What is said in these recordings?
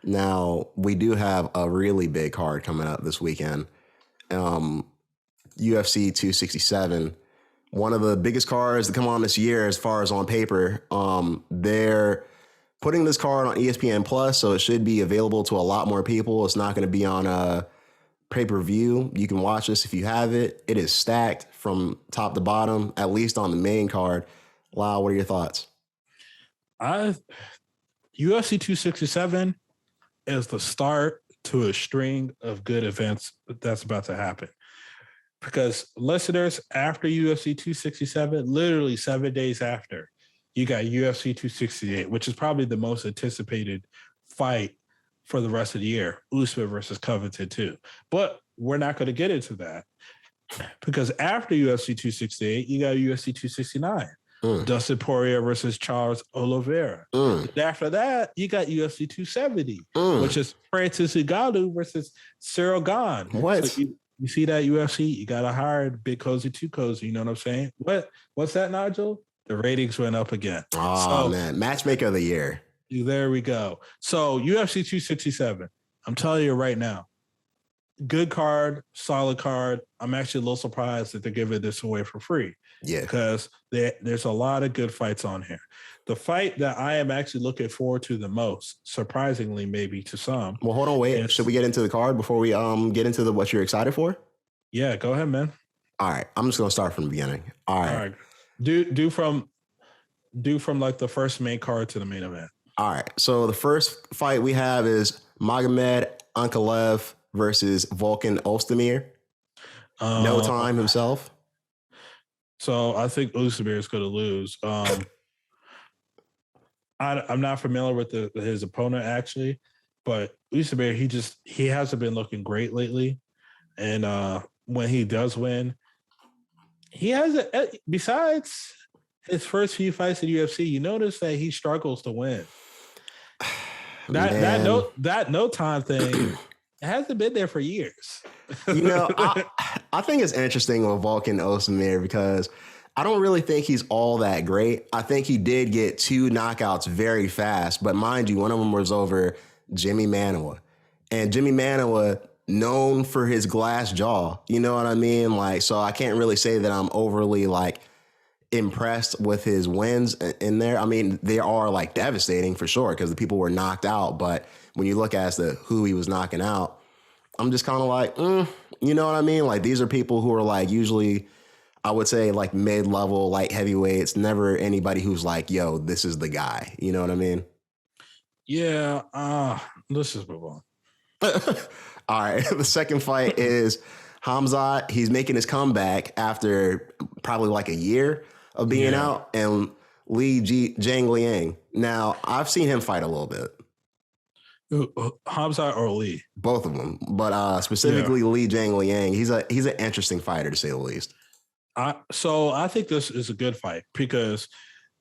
Now, we do have a really big card coming up this weekend. UFC 267, one of the biggest cards to come on this year as far as on paper. They're putting this card on ESPN Plus, so it should be available to a lot more people. It's not going to be on a pay-per-view. You can watch this if you have it. It is stacked from top to bottom, at least on the main card. Lau, what are your thoughts? UFC 267 is the start to a string of good events that's about to happen. Because listeners, after UFC 267, literally 7 days after, you got UFC 268, which is probably the most anticipated fight for the rest of the year, Usman versus Covington too. But we're not going to get into that because after UFC 268, you got UFC 269. Dustin Poirier versus Charles Oliveira. And after that, you got UFC 270, which is Francis Ngannou versus Cyril Gane. What? So you see that UFC? You got to hire Big Cozy, Too Cozy. You know what I'm saying? What's that, Nigel? The ratings went up again. Oh, man. Matchmaker of the year. There we go. So UFC 267, I'm telling you right now, good card, solid card. I'm actually a little surprised that they're giving this away for free. Yeah. Because there's a lot of good fights on here. The fight that I am actually looking forward to the most, surprisingly maybe to some. Well, hold on, wait. Should we get into the card before we get into what you're excited for? Yeah, go ahead, man. All right. I'm just going to start from the beginning. All right. Do from like the first main card to the main event. All right. So the first fight we have is Magomed Ankalaev versus Volkan Ozdemir. No time himself. So I think Ozdemir is going to lose. I'm not familiar with his opponent actually, but Ozdemir, he hasn't been looking great lately. And when he does win, he has besides his first few fights in UFC, you notice that he struggles to win. That no time thing hasn't been there for years. I think it's interesting with Volkan Ozdemir because I don't really think he's all that great. I think he did get 2 knockouts very fast, but mind you, one of them was over Jimmy Manuwa. And Jimmy Manuwa, known for his glass jaw, you know what I mean? Like, so I can't really say that I'm overly like impressed with his wins in there. I mean, they are like devastating for sure because the people were knocked out. But when you look at who he was knocking out, I'm just kind of like, you know what I mean? Like these are people who are like usually, I would say like mid-level, light heavyweights, never anybody who's like, yo, this is the guy. You know what I mean? Yeah. Let's just move on. All right. The second fight is Hamzat. He's making his comeback after probably like a year of being out, and Zhang Liang. Now, I've seen him fight a little bit. Hamzat or Lee? Both of them, but specifically Li Zhang. He's an interesting fighter to say the least. So I think this is a good fight because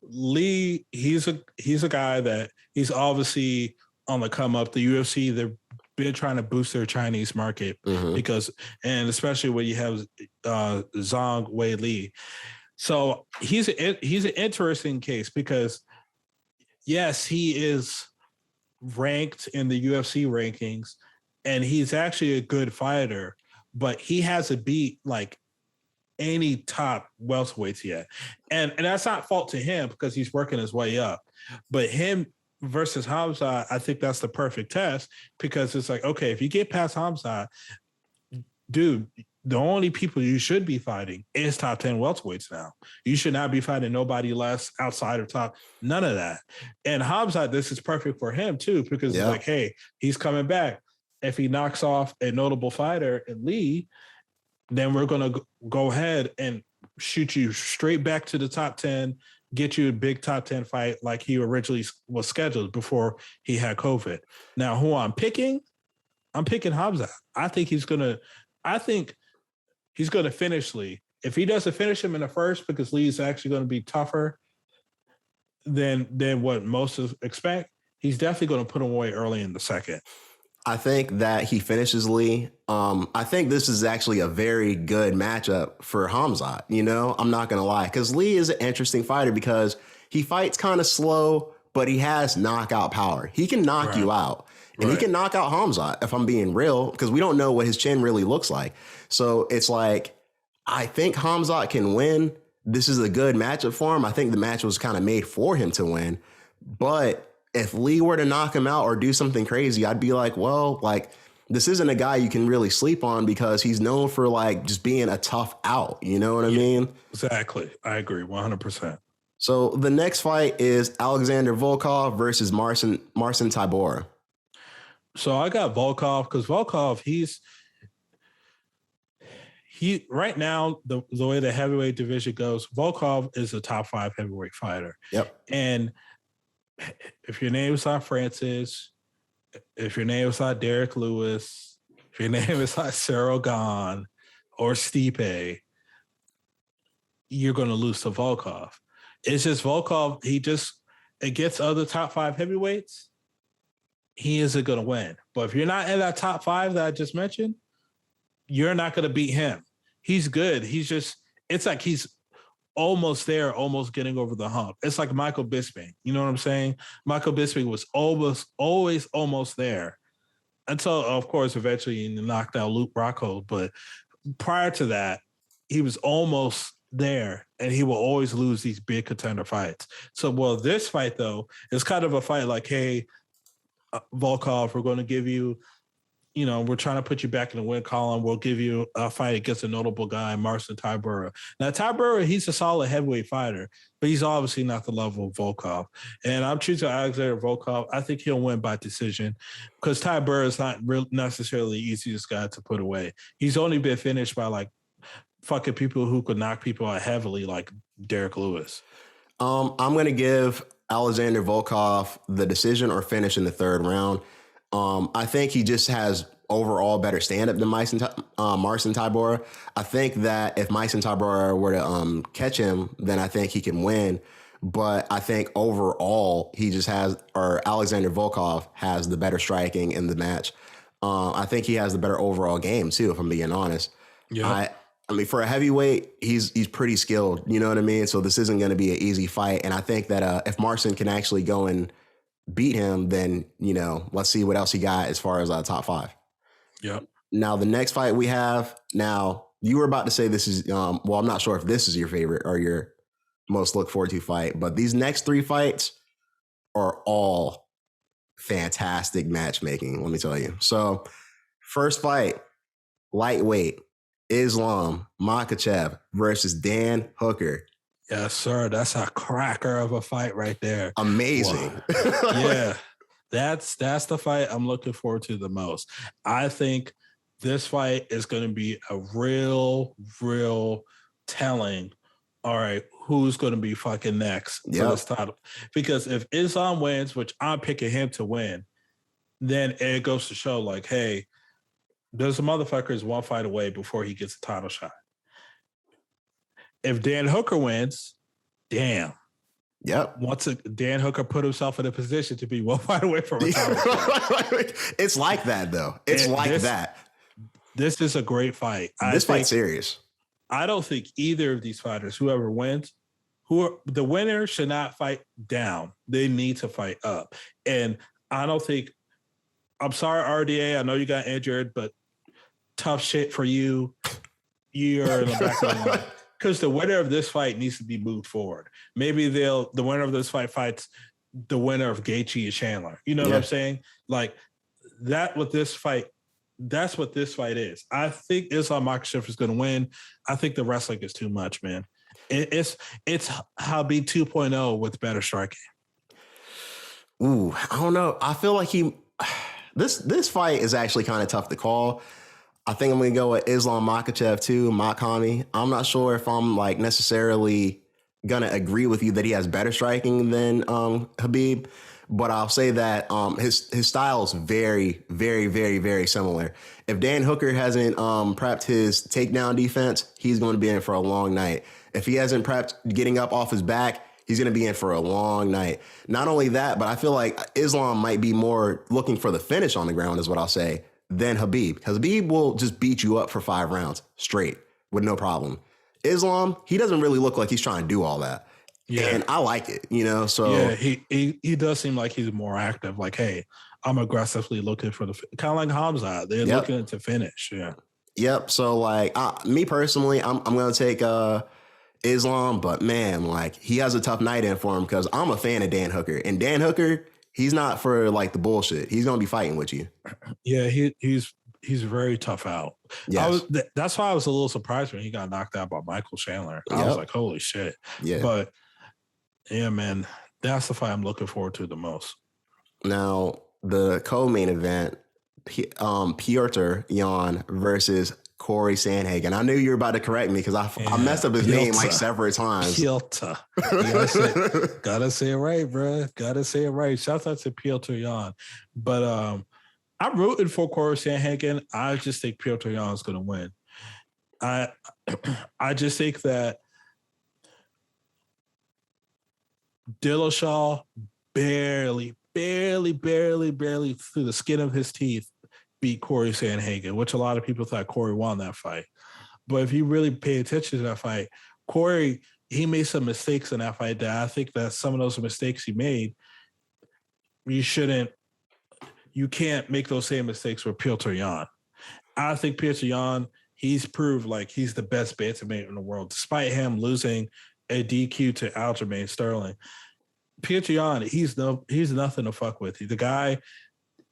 Lee, he's a guy that he's obviously on the come up. The UFC, they've been trying to boost their Chinese market because, and especially when you have Zhang Wei Li. So he's an interesting case because yes, he is ranked in the UFC rankings and he's actually a good fighter, but he hasn't beat like any top welterweights yet. And that's not fault to him because he's working his way up. But him versus Hamzat, I think that's the perfect test because it's like, okay, if you get past Hamzat, dude, the only people you should be fighting is top 10 welterweights now. You should not be fighting nobody less outside of top, none of that. And Hamzat, this is perfect for him too, because it's like, hey, he's coming back. If he knocks off a notable fighter in Lee, then we're going to go ahead and shoot you straight back to the top 10, get you a big top 10 fight like he originally was scheduled before he had COVID. Now, who I'm picking Hamzat. I think he's going to finish Lee. If he doesn't finish him in the first, because Lee's actually going to be tougher than what most expect, he's definitely going to put him away early in the second. I think that he finishes Lee. I think this is actually a very good matchup for Hamzat. You know, I'm not going to lie, because Lee is an interesting fighter because he fights kind of slow, but he has knockout power. He can knock you out. And he can knock out Hamzat, if I'm being real, because we don't know what his chin really looks like. So it's like, I think Hamzat can win. This is a good matchup for him. I think the match was kind of made for him to win. But if Lee were to knock him out or do something crazy, I'd be like, well, like, this isn't a guy you can really sleep on because he's known for like just being a tough out. You know what I mean? Exactly. I agree 100%. So the next fight is Alexander Volkov versus Marcin Tyboro. So I got Volkov because Volkov, he right now, the way the heavyweight division goes, Volkov is a top 5 heavyweight fighter. Yep. And if your name is not Francis, if your name is not Derek Lewis, if your name is not Cyril Gahn or Stipe, you're going to lose to Volkov. It's just Volkov, against other top 5 heavyweights, he isn't going to win. But if you're not in that top 5 that I just mentioned, you're not going to beat him. He's good. It's like he's almost there, almost getting over the hump. It's like Michael Bisping. You know what I'm saying? Michael Bisping was always almost there until, of course, eventually he knocked out Luke Rockhold. But prior to that, he was almost there, and he will always lose these big contender fights. So, well, this fight, though, is kind of a fight like, hey, Volkov, we're going to give you, we're trying to put you back in the win column. We'll give you a fight against a notable guy, Marcin Tyboro. Now, Tyboro, he's a solid heavyweight fighter, but he's obviously not the level of Volkov. And I'm choosing Alexander Volkov. I think he'll win by decision because Tyboro is not necessarily the easiest guy to put away. He's only been finished by like fucking people who could knock people out heavily, like Derek Lewis. I'm going to give Alexander Volkov the decision or finish in the 3rd round. I think he just has overall better stand-up than Marcin Tyboro. I think that if Marcin Tyboro were to catch him, then I think he can win. But I think overall, Alexander Volkov has the better striking in the match. I think he has the better overall game, too, if I'm being honest. Yeah. I mean, for a heavyweight, he's pretty skilled. You know what I mean? So this isn't going to be an easy fight. And I think that if Marcin can actually go and beat him, then, let's see what else he got as far as top 5. Yep. Now, the next fight we have, now, you were about to say this is, I'm not sure if this is your favorite or your most look forward to fight, but these next 3 fights are all fantastic matchmaking, let me tell you. So, first fight, lightweight, Islam Makhachev versus Dan Hooker. Yes, sir. That's a cracker of a fight right there. Amazing. Wow. Yeah. That's the fight I'm looking forward to the most. I think this fight is going to be a real telling. All right, who's going to be fucking next for this title? Because if Islam wins, which I'm picking him to win, then it goes to show like, hey, there's a motherfucker is one fight away before he gets a title shot. If Dan Hooker wins, damn. Yep. Dan Hooker put himself in a position to be one fight away from a title shot. It's like that, though. That. This is a great fight. This fight's serious. I don't think either of these fighters, whoever wins, the winner should not fight down. They need to fight up. And I don't think, I'm sorry, RDA, I know you got injured, but tough shit for you. You're in the back of the line. Because the winner of this fight needs to be moved forward. Maybe the winner of this fight fights the winner of Gaethje and Chandler. You know what I'm saying? Like that's what this fight is. I think Islam Makhachev is going to win. I think the wrestling is too much, man. It's Khabib 2.0 with better striking. Ooh, I don't know. I feel like this fight is actually kind of tough to call. I think I'm going to go with Islam Makhachev too, Makhami. I'm not sure if I'm like necessarily going to agree with you that he has better striking than Khabib, but I'll say that his style is very, very, very, very similar. If Dan Hooker hasn't prepped his takedown defense, he's going to be in for a long night. If he hasn't prepped getting up off his back, he's going to be in for a long night. Not only that, but I feel like Islam might be more looking for the finish on the ground is what I'll say. Than Khabib. Khabib will just beat you up for 5 rounds straight with no problem. Islam, he doesn't really look like he's trying to do all that. Yeah. And I like it, so. Yeah, he does seem like he's more active. Like, hey, I'm aggressively looking for kind of like Hamza. They're looking to finish. Yeah. Yep. So like me personally, I'm going to take Islam, but man, like he has a tough night in for him because I'm a fan of Dan Hooker, and Dan Hooker, he's not for like the bullshit. He's going to be fighting with you. Yeah, he's very tough out. Yes. That's why I was a little surprised when he got knocked out by Michael Chandler. I was like, holy shit. Yeah. But yeah, man, that's the fight I'm looking forward to the most. Now, the co-main event, Pierreteron versus Corey Sanhagen. I knew you were about to correct me because I messed up his name like several times. Piotr. Gotta say it right, bro. Gotta say it right. Shout out to Pierreteron. But I'm rooting for Corey Sanhagen. I just think Pierreteron is going to win. I just think that Dillashaw barely through the skin of his teeth beat Corey Sanhagen, which a lot of people thought Corey won that fight. But if you really pay attention to that fight, Corey, he made some mistakes in that fight that I think that some of those mistakes he made, you can't make those same mistakes with Pierreteron. I think Pierreteron, he's proved like he's the best bantamweight in the world, despite him losing a DQ to Aljamain Sterling. Pierreteron, he's nothing to fuck with. The guy,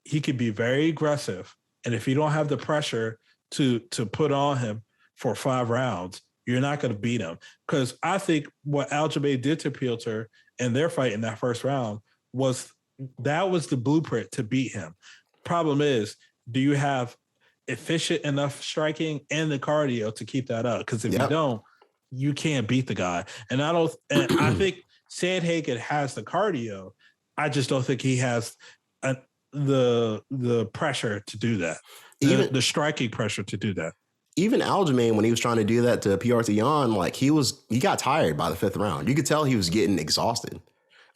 he could be very aggressive, and if you don't have the pressure to put on him for 5 rounds, you're not going to beat him. Because I think what Aljamain did to Piotr in their fight in that first round was the blueprint to beat him. Problem is, do you have efficient enough striking and the cardio to keep that up? Because if you don't, you can't beat the guy. And I think Sanhagen has the cardio. I just don't think he has the pressure to do that. The striking pressure to do that. Even Aljamain, when he was trying to do that to Pierreteron, like he got tired by the 5th round. You could tell he was getting exhausted.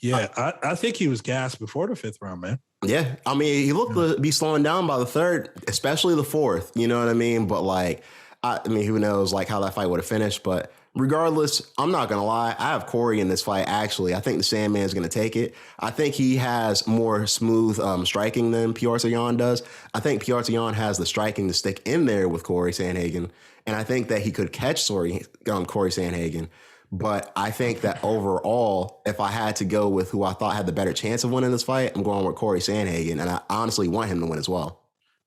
Yeah, I think he was gassed before the 5th round, man. Yeah, I mean, he looked to be slowing down by the 3rd, especially the 4th. You know what I mean? But like, I mean, who knows like how that fight would have finished? But regardless, I'm not gonna lie. I have Corey in this fight. Actually, I think the Sandman's gonna take it. I think he has more smooth striking than Pierreteron does. I think Pierreteron has the striking to stick in there with Corey Sanhagen, and I think that he could catch Corey Sanhagen. But I think that overall, if I had to go with who I thought had the better chance of winning this fight, I'm going with Corey Sanhagen, and I honestly want him to win as well.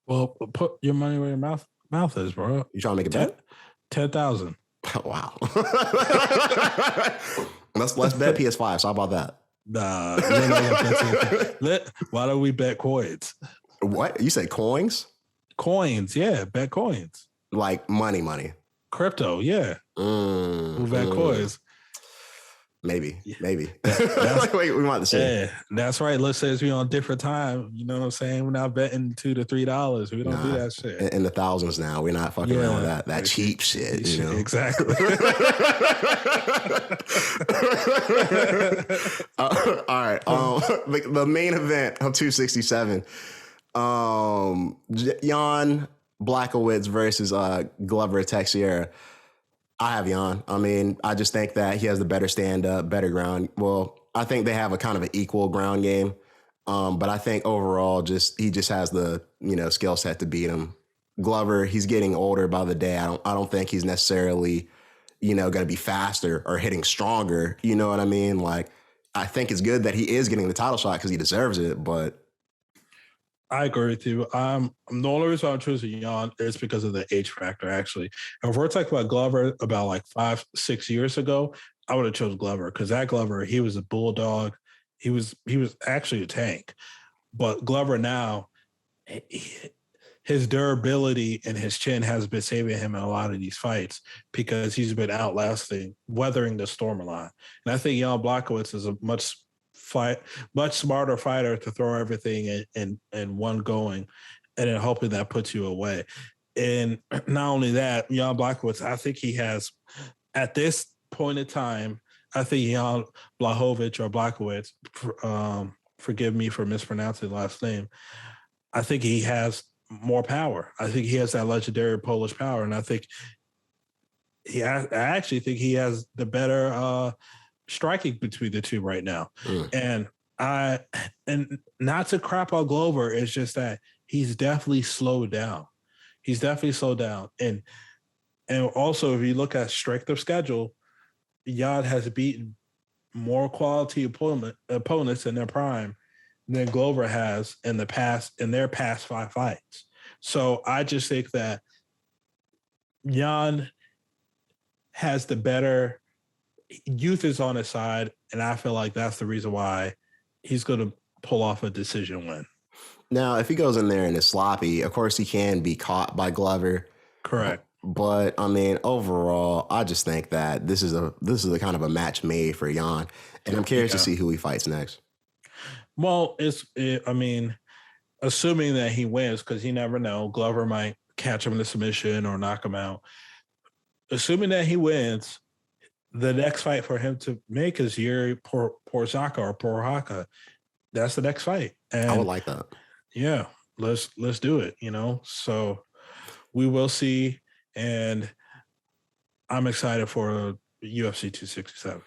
Well, put your money where your mouth is, bro. You trying to make a bet? 10,000. Wow. let's bet PS5. So how about that? Nah. Why don't we bet coins? What? You said coins? Coins, yeah. Bet coins. Like money. Crypto, yeah. We bet coins. Maybe. Wait, we might have to see. Yeah, that's right. Let's say we're on different time. You know what I'm saying? We're not betting $2 to $3. We don't do that shit. In the thousands now. We're not fucking around with that cheap shit. You know? Exactly. All right. The main event of 267. Jan Blachowicz versus Glover Teixeira. I have Jan. I mean, I just think that he has the better stand-up, better ground. Well, I think they have a kind of an equal ground game. But I think overall, he just has the skill set to beat him. Glover, he's getting older by the day. I don't think he's necessarily going to be faster or hitting stronger. You know what I mean? Like, I think it's good that he is getting the title shot because he deserves it. But I agree with you. The only reason I'm choosing Jan is because of the age factor, actually. And if we're talking about Glover about like 5-6 years ago, I would have chosen Glover because that Glover, he was a bulldog. He was actually a tank. But Glover now, his durability and his chin has been saving him in a lot of these fights because he's been weathering the storm a lot. And I think Jan Blachowicz is a much smarter fighter to throw everything in one going and then hoping that puts you away. And not only that, Jan Blachowicz, I think he has, at this point in time, I think Jan Blachowicz, forgive me for mispronouncing the last name, I think he has more power. I think he has that legendary Polish power, and I actually think he has the better striking between the two right now. And And not to crap on Glover, it's just that he's definitely slowed down. He's definitely slowed down. And also, if you look at strength of schedule, Jan has beaten more quality opponents in their prime than Glover has in their past 5 fights. So I just think that Jan has the better youth is on his side, and I feel like that's the reason why he's going to pull off a decision win. Now, if he goes in there and is sloppy, of course he can be caught by Glover. Correct. But I mean, overall, I just think that this is a kind of a match made for Jan, and I'm curious to see who he fights next. Well, I mean, assuming that he wins, because you never know, Glover might catch him in a submission or knock him out. Assuming that he wins, the next fight for him to make is Yuri Porzaka or Porhaka. That's the next fight. And I would like that. Yeah, let's do it, So we will see, and I'm excited for UFC 267.